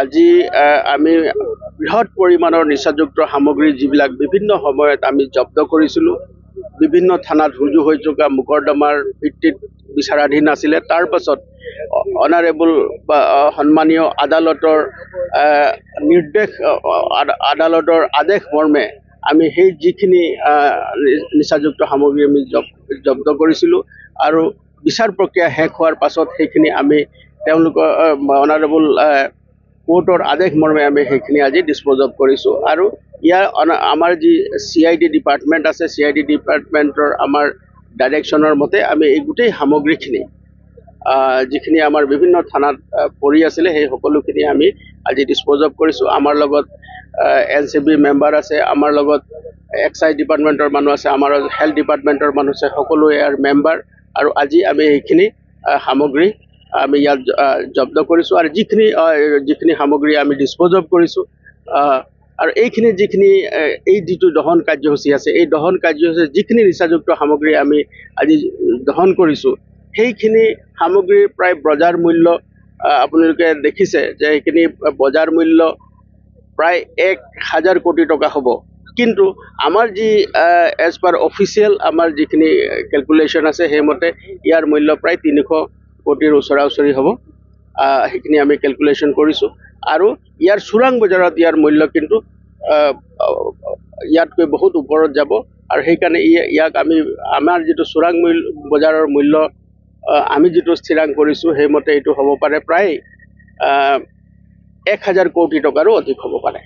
আজি আমি বৃহৎ পৰিমাণৰ নিচাযুক্ত সামগ্ৰী যিবিলাক বিভিন্ন সময়ত আমি জব্দ কৰিছিলোঁ, বিভিন্ন থানাত ৰুজু হৈ থকা মোকৰ্দমাৰ ভিত্তিত বিচাৰাধীন আছিলে। তাৰ পাছত অনাৰেবল বা সন্মানীয় আদালতৰ নিৰ্দেশ, আদালতৰ আদেশ মৰ্মে আমি সেই যিখিনি নিচাযুক্ত সামগ্ৰী আমি জব্দ কৰিছিলোঁ আৰু বিচাৰ প্ৰক্ৰিয়া শেষ হোৱাৰ পাছত সেইখিনি আমি তেওঁলোকৰ অনাৰেবল কোৰ্টৰ আদেশ মৰ্মে আমি সেইখিনি আজি ডিছপ'জ অফ কৰিছোঁ। আৰু ইয়াৰ আমাৰ যি CID ডিপাৰ্টমেণ্ট আছে, CID ডিপাৰ্টমেণ্টৰ আমাৰ ডাইৰেকশ্যনৰ মতে আমি এই গোটেই সামগ্ৰীখিনি যিখিনি আমাৰ বিভিন্ন থানাত পৰি আছিলে সেই সকলোখিনি আমি আজি ডিছপ'জ অফ কৰিছোঁ। আমাৰ লগত NCB মেম্বাৰ আছে, আমাৰ লগত এক্সাইজ ডিপাৰ্টমেণ্টৰ মানুহ আছে, আমাৰ হেল্থ ডিপাৰ্টমেণ্টৰ মানুহ আছে, সকলো ইয়াৰ মেম্বাৰ। আৰু আজি আমি এইখিনি সামগ্ৰী আমি ইয়াত জব্দ কৰিছোঁ। আৰু যিখিনি সামগ্ৰী আমি ডিছপ'জ অফ কৰিছোঁ, আৰু এইখিনি যিখিনি এই যিটো দহন কাৰ্যসূচী আছে, এই দহন কাৰ্যসূচীৰ যিখিনি নিচাযুক্ত সামগ্ৰী আমি আজি দহন কৰিছোঁ, সেইখিনি সামগ্ৰীৰ প্ৰায় বজাৰ মূল্য আপোনালোকে দেখিছে যে এইখিনি বজাৰ মূল্য প্ৰায় 1,000 কোটি টকা হ'ব। কিন্তু আমাৰ যি এজ পাৰ অফিচিয়েল আমাৰ যিখিনি কেলকুলেশ্যন আছে, সেইমতে ইয়াৰ মূল্য প্ৰায় 300 কোটিৰ ওচৰা ওচৰি হ'ব। সেইখিনি আমি কেলকুলেশ্যন কৰিছোঁ। আৰু ইয়াৰ চোৰাং বজাৰত ইয়াৰ মূল্য কিন্তু ইয়াতকৈ বহুত ওপৰত যাব। আৰু সেইকাৰণে ইয়াক আমাৰ যিটো চোৰাং বজাৰৰ মূল্য আমি যিটো স্থিৰাং কৰিছোঁ, সেইমতে এইটো হ'ব পাৰে প্ৰায় 1,000 কোটি টকাৰো অধিক হ'ব পাৰে।